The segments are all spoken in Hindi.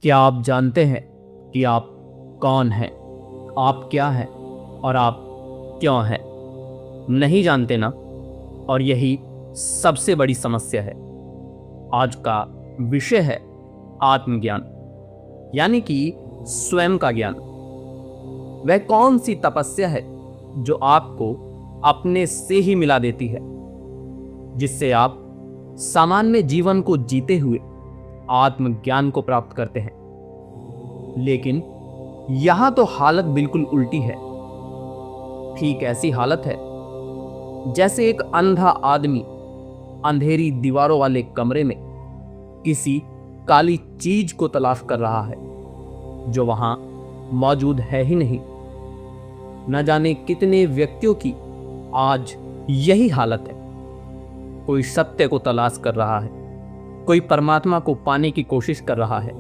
क्या आप जानते हैं कि आप कौन हैं, आप क्या हैं और आप क्यों हैं? नहीं जानते ना। और यही सबसे बड़ी समस्या है। आज का विषय है आत्मज्ञान, यानी कि स्वयं का ज्ञान। वह कौन सी तपस्या है जो आपको अपने से ही मिला देती है, जिससे आप सामान्य जीवन को जीते हुए आत्मज्ञान को प्राप्त करते हैं। लेकिन यहां तो हालत बिल्कुल उल्टी है। ठीक ऐसी हालत है जैसे एक अंधा आदमी अंधेरी दीवारों वाले कमरे में किसी काली चीज को तलाश कर रहा है जो वहां मौजूद है ही नहीं। न जाने कितने व्यक्तियों की आज यही हालत है। कोई सत्य को तलाश कर रहा है, कोई परमात्मा को पाने की कोशिश कर रहा है।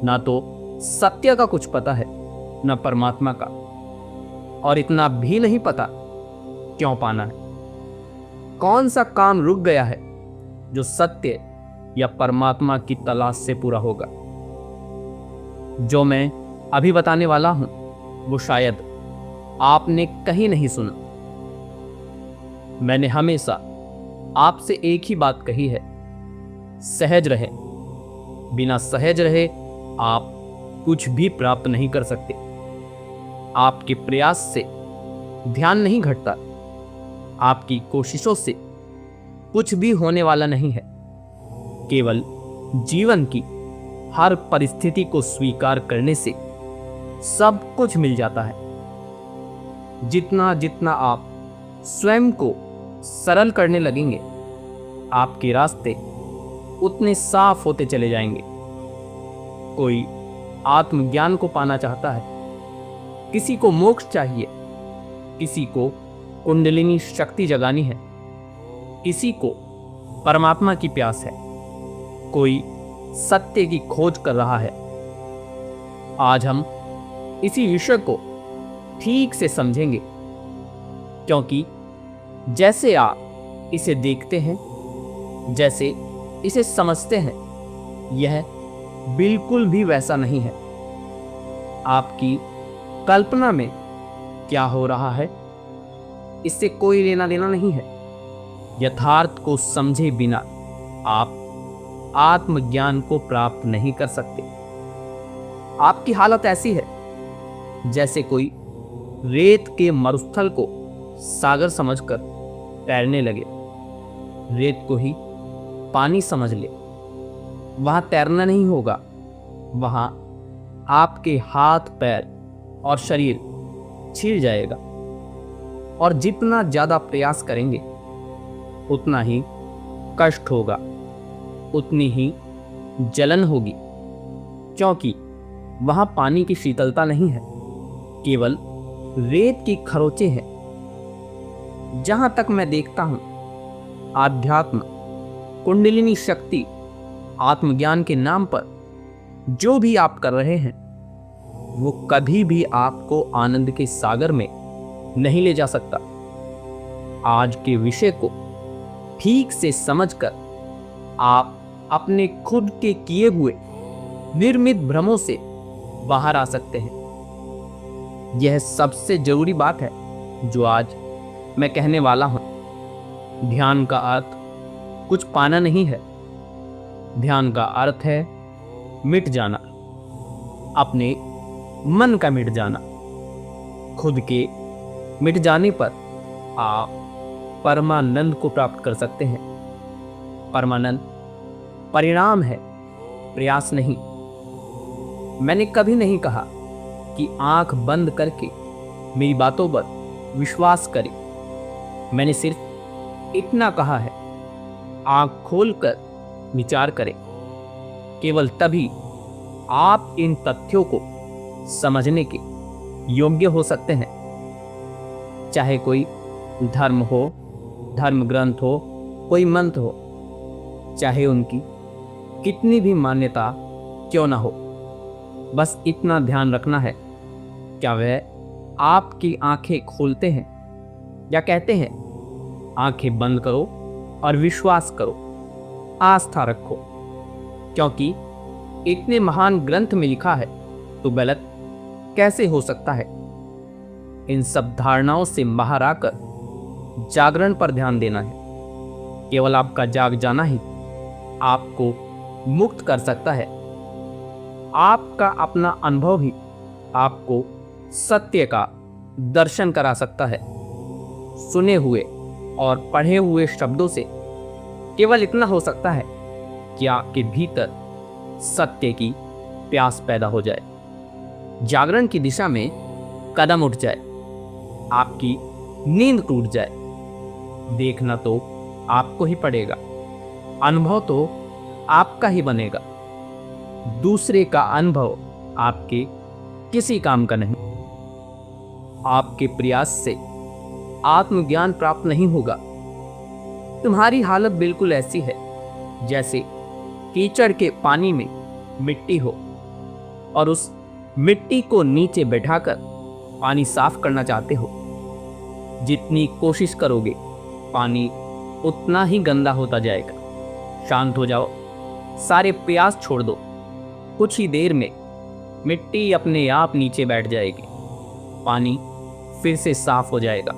ना तो सत्य का कुछ पता है, न परमात्मा का, और इतना भी नहीं पता क्यों पाना है। कौन सा काम रुक गया है जो सत्य या परमात्मा की तलाश से पूरा होगा। जो मैं अभी बताने वाला हूं वो शायद आपने कहीं नहीं सुना। मैंने हमेशा आपसे एक ही बात कही है, सहज रहे। बिना सहज रहे आप कुछ भी प्राप्त नहीं कर सकते। आपके प्रयास से ध्यान नहीं घटता, आपकी कोशिशों से कुछ भी होने वाला नहीं है। केवल जीवन की हर परिस्थिति को स्वीकार करने से सब कुछ मिल जाता है। जितना जितना आप स्वयं को सरल करने लगेंगे, आपके रास्ते उतने साफ होते चले जाएंगे। कोई आत्मज्ञान को पाना चाहता है, किसी को मोक्ष चाहिए, किसी को कुंडलिनी शक्ति जगानी है, किसी को परमात्मा की प्यास है, कोई सत्य की खोज कर रहा है। आज हम इसी विषय को ठीक से समझेंगे, क्योंकि जैसे आप इसे देखते हैं, जैसे इसे समझते हैं, यह बिल्कुल भी वैसा नहीं है। आपकी कल्पना में क्या हो रहा है, इससे कोई लेना देना नहीं है। यथार्थ को समझे बिना आप आत्मज्ञान को प्राप्त नहीं कर सकते। आपकी हालत ऐसी है जैसे कोई रेत के मरुस्थल को सागर समझकर तैरने लगे। रेत को ही पानी समझ ले, वहां तैरना नहीं होगा। वहां आपके हाथ पैर और शरीर छिल जाएगा, और जितना ज्यादा प्रयास करेंगे उतना ही कष्ट होगा, उतनी ही जलन होगी, क्योंकि वहां पानी की शीतलता नहीं है, केवल रेत की खरोंचे हैं। जहां तक मैं देखता हूं, आध्यात्म, कुंडलिनी शक्ति, आत्मज्ञान के नाम पर जो भी आप कर रहे हैं वो कभी भी आपको आनंद के सागर में नहीं ले जा सकता। आज के विषय को ठीक से समझकर आप अपने खुद के किए हुए निर्मित भ्रमों से बाहर आ सकते हैं। यह सबसे जरूरी बात है जो आज मैं कहने वाला हूं। ध्यान का अर्थ कुछ पाना नहीं है। ध्यान का अर्थ है मिट जाना, अपने मन का मिट जाना। खुद के मिट जाने पर आप परमानंद को प्राप्त कर सकते हैं। परमानंद परिणाम है, प्रयास नहीं। मैंने कभी नहीं कहा कि आंख बंद करके मेरी बातों पर विश्वास करें। मैंने सिर्फ इतना कहा है, आंख खोलकर विचार करें। केवल तभी आप इन तथ्यों को समझने के योग्य हो सकते हैं। चाहे कोई धर्म हो, धर्म ग्रंथ हो, कोई मंत्र हो, चाहे उनकी कितनी भी मान्यता क्यों ना हो, बस इतना ध्यान रखना है, क्या वह आपकी आंखें खोलते हैं या कहते हैं आंखें बंद करो और विश्वास करो, आस्था रखो। क्योंकि इतने महान ग्रंथ में लिखा है तो गलत कैसे हो सकता है? इन सब धारणाओं से बाहर आकर जागरण पर ध्यान देना है। केवल आपका जाग जाना ही आपको मुक्त कर सकता है। आपका अपना अनुभव ही आपको सत्य का दर्शन करा सकता है। सुने हुए और पढ़े हुए शब्दों से केवल इतना हो सकता है कि आपके भीतर सत्य की प्यास पैदा हो जाए, जागरण की दिशा में कदम उठ जाए, आपकी नींद टूट जाए। देखना तो आपको ही पड़ेगा, अनुभव तो आपका ही बनेगा। दूसरे का अनुभव आपके किसी काम का नहीं। आपके प्रयास से आत्मज्ञान प्राप्त नहीं होगा। तुम्हारी हालत बिल्कुल ऐसी है जैसे कीचड़ के पानी में मिट्टी हो और उस मिट्टी को नीचे बैठाकर पानी साफ करना चाहते हो। जितनी कोशिश करोगे पानी उतना ही गंदा होता जाएगा। शांत हो जाओ, सारे प्रयास छोड़ दो। कुछ ही देर में मिट्टी अपने आप नीचे बैठ जाएगी, पानी फिर से साफ हो जाएगा।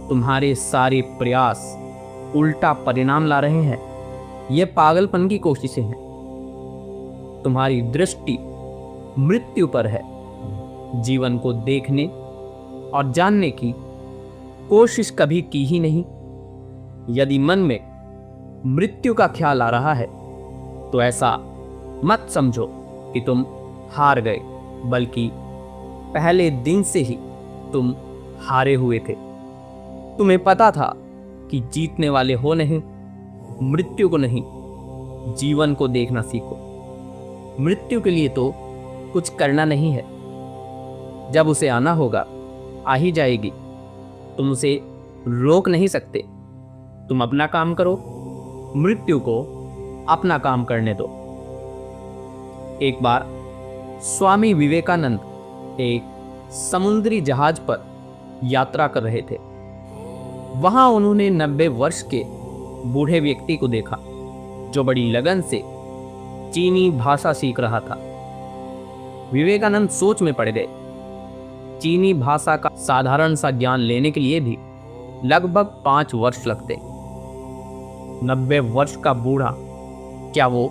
तुम्हारे सारे प्रयास उल्टा परिणाम ला रहे हैं। यह पागलपन की कोशिशें हैं। तुम्हारी दृष्टि मृत्यु पर है। जीवन को देखने और जानने की कोशिश कभी की ही नहीं। यदि मन में मृत्यु का ख्याल आ रहा है तो ऐसा मत समझो कि तुम हार गए, बल्कि पहले दिन से ही तुम हारे हुए थे। तुम्हें पता था कि जीतने वाले हो नहीं। मृत्यु को नहीं, जीवन को देखना सीखो। मृत्यु के लिए तो कुछ करना नहीं है। जब उसे आना होगा आ ही जाएगी। तुम उसे रोक नहीं सकते। तुम अपना काम करो, मृत्यु को अपना काम करने दो। एक बार स्वामी विवेकानंद एक समुद्री जहाज पर यात्रा कर रहे थे। वहां उन्होंने 90 वर्ष के बूढ़े व्यक्ति को देखा जो बड़ी लगन से चीनी भाषा सीख रहा था। विवेकानंद सोच में पड़ गए। चीनी भाषा का साधारण सा ज्ञान लेने के लिए भी लगभग 5 वर्ष लगते। 90 वर्ष का बूढ़ा, क्या वो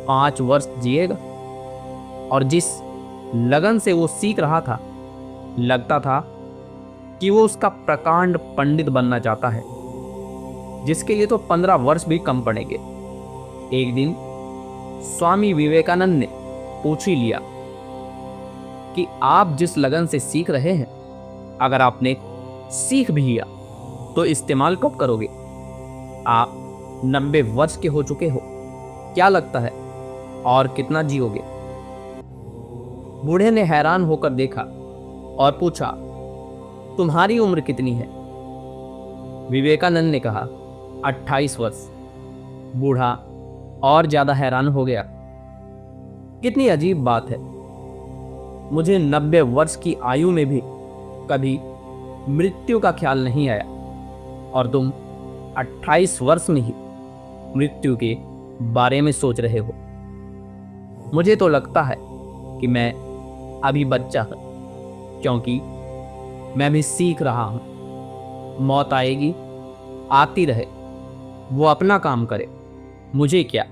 5 वर्ष जिएगा? और जिस लगन से वो सीख रहा था, लगता था कि वो उसका प्रकांड पंडित बनना चाहता है, जिसके लिए तो 15 वर्ष भी कम पड़ेंगे। एक दिन स्वामी विवेकानंद ने पूछ ही लिया कि आप जिस लगन से सीख रहे हैं, अगर आपने सीख भी लिया तो इस्तेमाल कब करोगे? आप 90 वर्ष के हो चुके हो, क्या लगता है और कितना जियोगे? बूढ़े ने हैरान होकर देखा और पूछा, तुम्हारी उम्र कितनी है? विवेकानंद ने कहा, 28 वर्ष। बूढ़ा और ज्यादा हैरान हो गया। कितनी अजीब बात है, मुझे 90 वर्ष की आयु में भी कभी मृत्यु का ख्याल नहीं आया और तुम 28 वर्ष में ही मृत्यु के बारे में सोच रहे हो। मुझे तो लगता है कि मैं अभी बच्चा हूं, क्योंकि मैं भी सीख रहा हूं। मौत आएगी, आती रहे, वो अपना काम करे, मुझे क्या,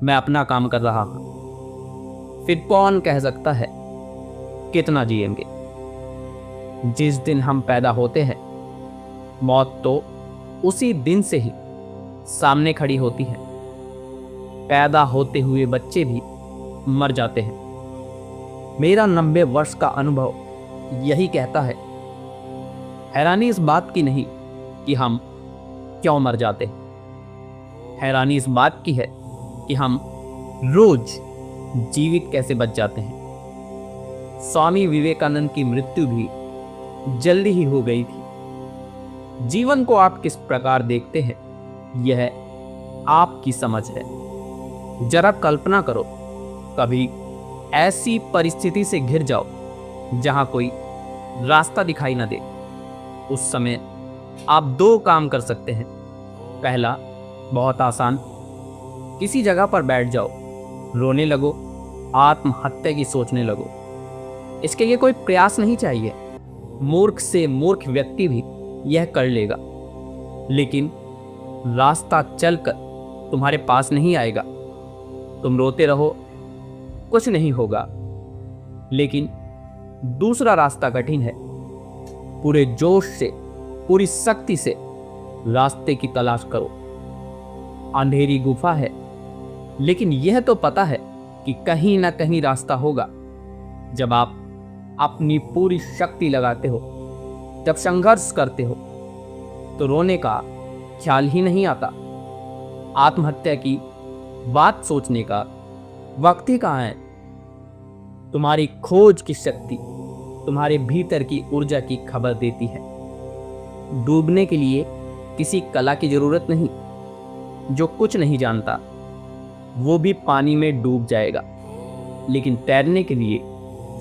मैं अपना काम कर रहा हूं। फिर कौन कह सकता है कितना जिएंगे? जिस दिन हम पैदा होते हैं, मौत तो उसी दिन से ही सामने खड़ी होती है। पैदा होते हुए बच्चे भी मर जाते हैं। मेरा 90 वर्ष का अनुभव यही कहता है। हैरानी इस बात की नहीं कि हम क्यों मर जाते हैं, हैरानी इस बात की है कि हम रोज जीवित कैसे बच जाते हैं। स्वामी विवेकानंद की मृत्यु भी जल्दी ही हो गई थी। जीवन को आप किस प्रकार देखते हैं, यह आपकी समझ है। जरा कल्पना करो, कभी ऐसी परिस्थिति से घिर जाओ जहां कोई रास्ता दिखाई न दे। उस समय आप 2 काम कर सकते हैं। पहला, बहुत आसान, किसी जगह पर बैठ जाओ, रोने लगो, आत्महत्या की सोचने लगो। इसके लिए कोई प्रयास नहीं चाहिए। मूर्ख से मूर्ख व्यक्ति भी यह कर लेगा, लेकिन रास्ता चलकर तुम्हारे पास नहीं आएगा। तुम रोते रहो, कुछ नहीं होगा। लेकिन दूसरा रास्ता कठिन है। पूरे जोश से, पूरी शक्ति से रास्ते की तलाश करो। अंधेरी गुफा है, लेकिन यह तो पता है कि कहीं ना कहीं रास्ता होगा। जब आप अपनी पूरी शक्ति लगाते हो, जब संघर्ष करते हो, तो रोने का ख्याल ही नहीं आता। आत्महत्या की बात सोचने का वक्त ही कहाँ है। तुम्हारी खोज की शक्ति तुम्हारे भीतर की ऊर्जा की खबर देती है। डूबने के लिए किसी कला की जरूरत नहीं। जो कुछ नहीं जानता वो भी पानी में डूब जाएगा, लेकिन तैरने के लिए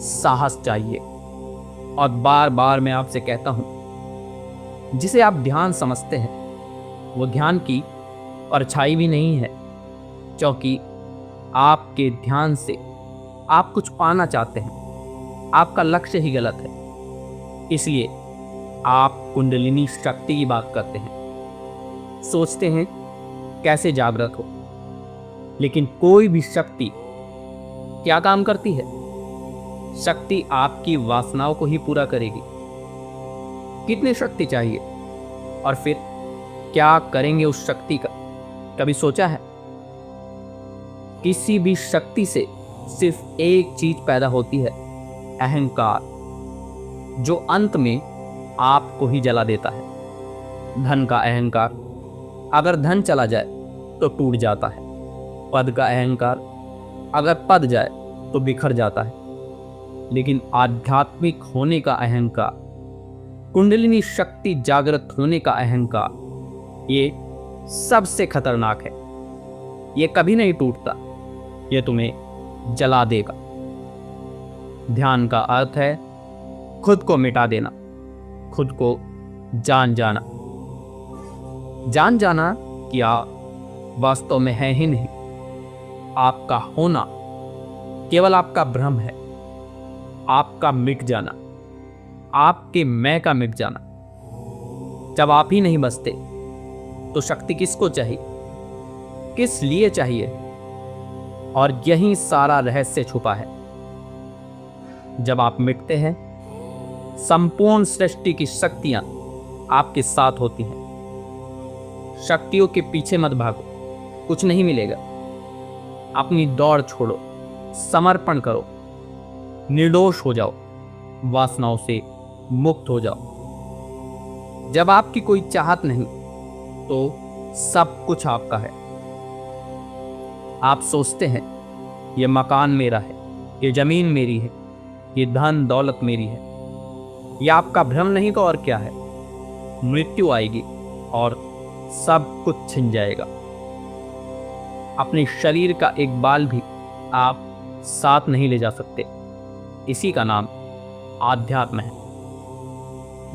साहस चाहिए। और बार बार मैं आपसे कहता हूं, जिसे आप ध्यान समझते हैं वो ध्यान की परछाई भी नहीं है, क्योंकि आपके ध्यान से आप कुछ पाना चाहते हैं। आपका लक्ष्य ही गलत है। इसलिए आप कुंडलिनी शक्ति की बात करते हैं, सोचते हैं कैसे जागृत हो। लेकिन कोई भी शक्ति क्या काम करती है? शक्ति आपकी वासनाओं को ही पूरा करेगी। कितनी शक्ति चाहिए और फिर क्या करेंगे उस शक्ति का? कभी सोचा है? किसी भी शक्ति से सिर्फ एक चीज पैदा होती है, अहंकार, जो अंत में आपको ही जला देता है। धन का अहंकार, अगर धन चला जाए तो टूट जाता है। पद का अहंकार, अगर पद जाए तो बिखर जाता है। लेकिन आध्यात्मिक होने का अहंकार, कुंडलिनी शक्ति जागृत होने का अहंकार, ये सबसे खतरनाक है। ये कभी नहीं टूटता, ये तुम्हें जला देगा। ध्यान का अर्थ है खुद को मिटा देना, खुद को जान जाना। जान जाना कि आप वास्तव में है ही नहीं। आपका होना केवल आपका भ्रम है। आपका मिट जाना, आपके मैं का मिट जाना। जब आप ही नहीं बचते तो शक्ति किसको चाहिए, किस लिए चाहिए? और यही सारा रहस्य छुपा है। जब आप मिटते हैं, संपूर्ण सृष्टि की शक्तियां आपके साथ होती हैं। शक्तियों के पीछे मत भागो, कुछ नहीं मिलेगा। अपनी दौड़ छोड़ो, समर्पण करो, निर्दोष हो जाओ, वासनाओं से मुक्त हो जाओ। जब आपकी कोई चाहत नहीं तो सब कुछ आपका है। आप सोचते हैं ये मकान मेरा है, ये जमीन मेरी है, ये धन दौलत मेरी है। ये आपका भ्रम नहीं तो और क्या है। मृत्यु आएगी और सब कुछ छिन जाएगा। अपने शरीर का एक बाल भी आप साथ नहीं ले जा सकते। इसी का नाम आध्यात्म है।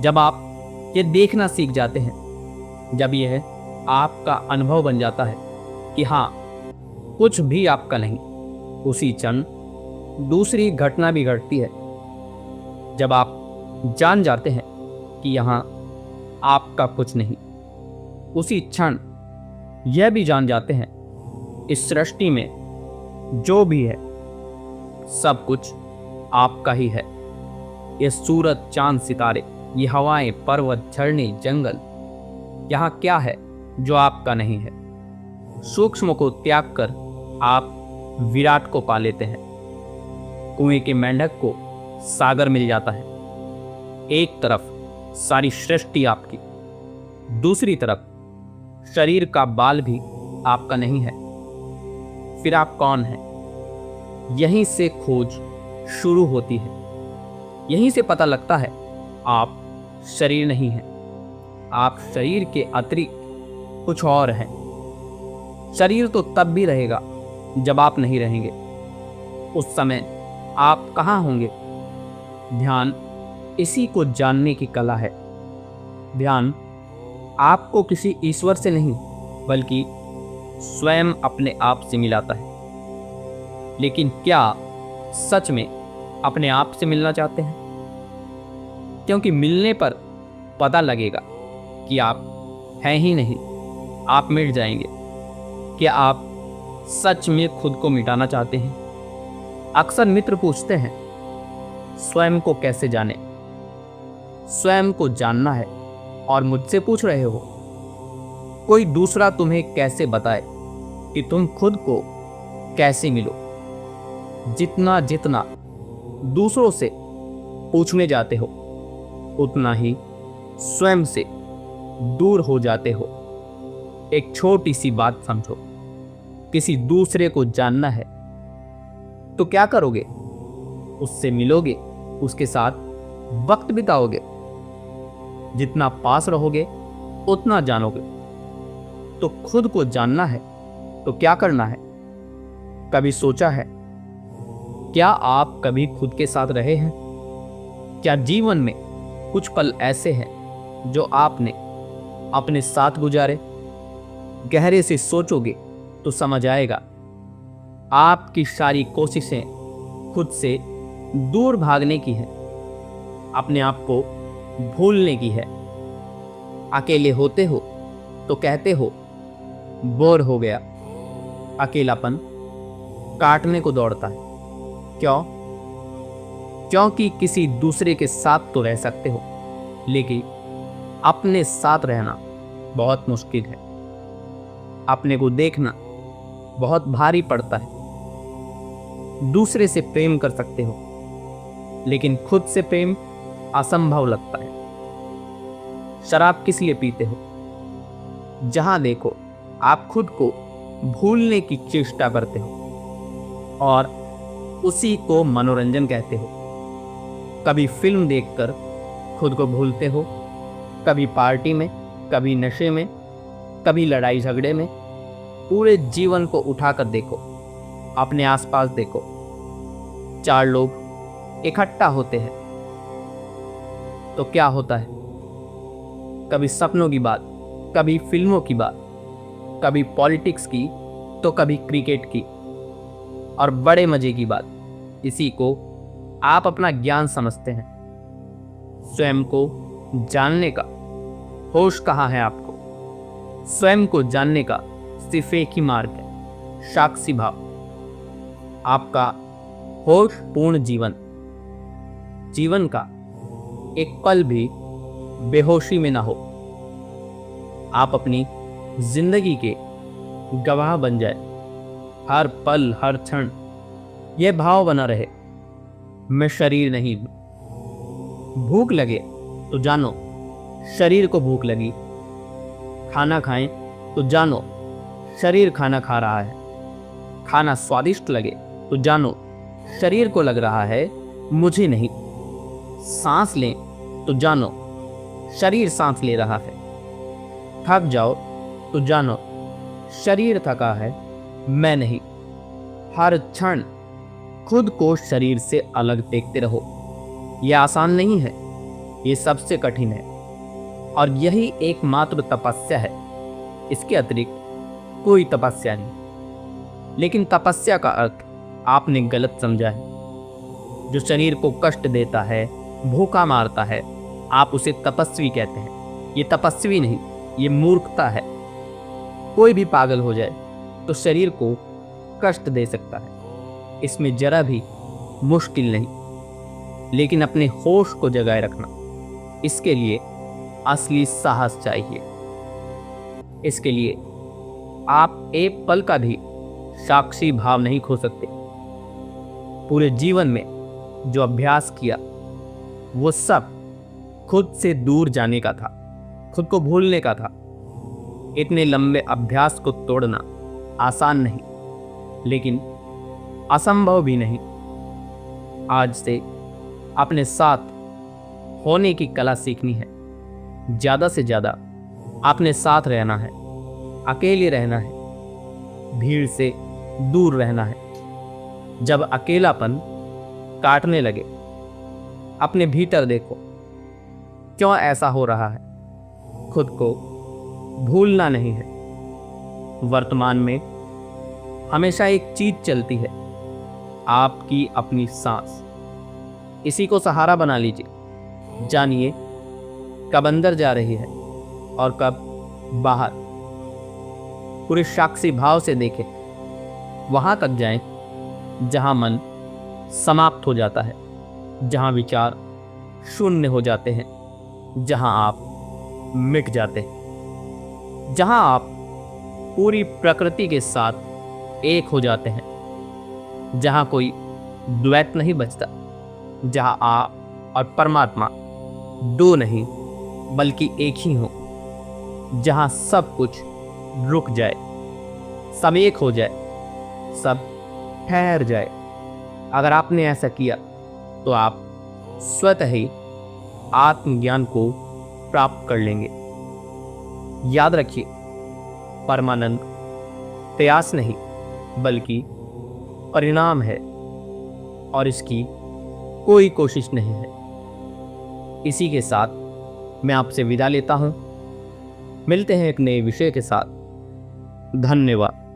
जब आप ये देखना सीख जाते हैं, जब यह आपका अनुभव बन जाता है कि हाँ, कुछ भी आपका नहीं, उसी क्षण दूसरी घटना भी घटती है। जब आप जान जाते हैं कि यहाँ आपका कुछ नहीं, उसी क्षण यह भी जान जाते हैं इस सृष्टि में जो भी है सब कुछ आपका ही है। ये सूरज, चांद, सितारे, ये हवाएं, पर्वत, झरने, जंगल, यहाँ क्या है जो आपका नहीं है? सूक्ष्म को त्याग कर आप विराट को पा लेते हैं। कुएं के मेंढक को सागर मिल जाता है। एक तरफ सारी सृष्टि आपकी, दूसरी तरफ शरीर का बाल भी आपका नहीं है। फिर आप कौन हैं? यहीं से खोज शुरू होती है। यहीं से पता लगता है आप शरीर नहीं हैं। आप शरीर के अतिरिक्त कुछ और हैं। शरीर तो तब भी रहेगा जब आप नहीं रहेंगे। उस समय आप कहाँ होंगे? ध्यान इसी को जानने की कला है। ध्यान आपको किसी ईश्वर से नहीं, बल्कि स्वयं अपने आप से मिलाता है। लेकिन क्या सच में अपने आप से मिलना चाहते हैं? क्योंकि मिलने पर पता लगेगा कि आप हैं ही नहीं, आप मिट जाएंगे। क्या आप सच में खुद को मिटाना चाहते हैं? अक्सर मित्र पूछते हैं, स्वयं को कैसे जाने? स्वयं को जानना है और मुझसे पूछ रहे हो? कोई दूसरा तुम्हें कैसे बताए कि तुम खुद को कैसे मिलो? जितना जितना दूसरों से पूछने जाते हो, उतना ही स्वयं से दूर हो जाते हो। एक छोटी सी बात समझो, किसी दूसरे को जानना है तो क्या करोगे? उससे मिलोगे, उसके साथ वक्त बिताओगे। जितना पास रहोगे उतना जानोगे। तो खुद को जानना है तो क्या करना है? कभी सोचा है, क्या आप कभी खुद के साथ रहे हैं? क्या जीवन में कुछ पल ऐसे हैं जो आपने अपने साथ गुजारे? गहरे से सोचोगे तो समझ आएगा, आपकी सारी कोशिशें खुद से दूर भागने की है, अपने आप को भूलने की है। अकेले होते हो तो कहते हो बोर हो गया। अकेलापन काटने को दौड़ता है। क्यों? क्योंकि किसी दूसरे के साथ तो रह सकते हो, लेकिन अपने साथ रहना बहुत मुश्किल है। अपने को देखना बहुत भारी पड़ता है। दूसरे से प्रेम कर सकते हो, लेकिन खुद से प्रेम असंभव लगता है। शराब किस लिए पीते हो? जहां देखो आप खुद को भूलने की चेष्टा करते हो और उसी को मनोरंजन कहते हो। कभी फिल्म देखकर खुद को भूलते हो, कभी पार्टी में, कभी नशे में, कभी लड़ाई झगड़े में। पूरे जीवन को उठाकर देखो, अपने आसपास देखो। 4 लोग इकट्ठा होते हैं तो क्या होता है? कभी सपनों की बात, कभी फिल्मों की बात, कभी पॉलिटिक्स की तो कभी क्रिकेट की, और बड़े मजे की बात। इसी को आप अपना ज्ञान समझते हैं। स्वयं को जानने का होश कहाँ है आपको? स्वयं को जानने का सिर्फ एक ही मार्ग है, साक्षी भाव। आपका होश पूर्ण जीवन का एक पल भी बेहोशी में ना हो। आप अपनी जिंदगी के गवाह बन जाए। हर पल, हर क्षण यह भाव बना रहे, मैं शरीर नहीं हूं। भूख लगे तो जानो शरीर को भूख लगी। खाना खाएं तो जानो शरीर खाना खा रहा है। खाना स्वादिष्ट लगे तो जानो शरीर को लग रहा है, मुझे नहीं। सांस लें तो जानो शरीर सांस ले रहा है। थक जाओ तो जानो शरीर थका है, मैं नहीं। हर क्षण खुद को शरीर से अलग देखते रहो। यह आसान नहीं है, ये सबसे कठिन है, और यही एकमात्र तपस्या है। इसके अतिरिक्त कोई तपस्या नहीं। लेकिन तपस्या का अर्थ आपने गलत समझा है। जो शरीर को कष्ट देता है, भूखा मारता है, आप उसे तपस्वी कहते हैं। ये तपस्वी नहीं, ये मूर्खता है। कोई भी पागल हो जाए तो शरीर को कष्ट दे सकता है, इसमें जरा भी मुश्किल नहीं। लेकिन अपने होश को जगाए रखना, इसके लिए असली साहस चाहिए। इसके लिए आप एक पल का भी साक्षी भाव नहीं खो सकते। पूरे जीवन में जो अभ्यास किया वो सब खुद से दूर जाने का था, खुद को भूलने का था। इतने लंबे अभ्यास को तोड़ना आसान नहीं, लेकिन असंभव भी नहीं। आज से अपने साथ होने की कला सीखनी है। ज़्यादा से ज़्यादा अपने साथ रहना है, अकेले रहना है, भीड़ से दूर रहना है। जब अकेलापन काटने लगे, अपने भीतर देखो, क्यों ऐसा हो रहा है। खुद को भूलना नहीं है। वर्तमान में हमेशा एक चीज चलती है, आपकी अपनी सांस, इसी को सहारा बना लीजिए। जानिए कब अंदर जा रही है और कब बाहर। पूरे साक्षी भाव से देखें, वहां तक जाएं जहां मन समाप्त हो जाता है, जहां विचार शून्य हो जाते हैं, जहां आप मिट जाते हैं, जहां आप पूरी प्रकृति के साथ एक हो जाते हैं, जहां कोई द्वैत नहीं बचता, जहां आप और परमात्मा दो नहीं बल्कि एक ही हो, जहां सब कुछ रुक जाए, सब एक हो जाए, सब ठहर जाए। अगर आपने ऐसा किया तो आप स्वतः ही आत्मज्ञान को प्राप्त कर लेंगे। याद रखिए, परमानंद प्रयास नहीं बल्कि परिणाम है और इसकी कोई कोशिश नहीं है। इसी के साथ मैं आपसे विदा लेता हूं। मिलते हैं एक नए विषय के साथ। धन्यवाद।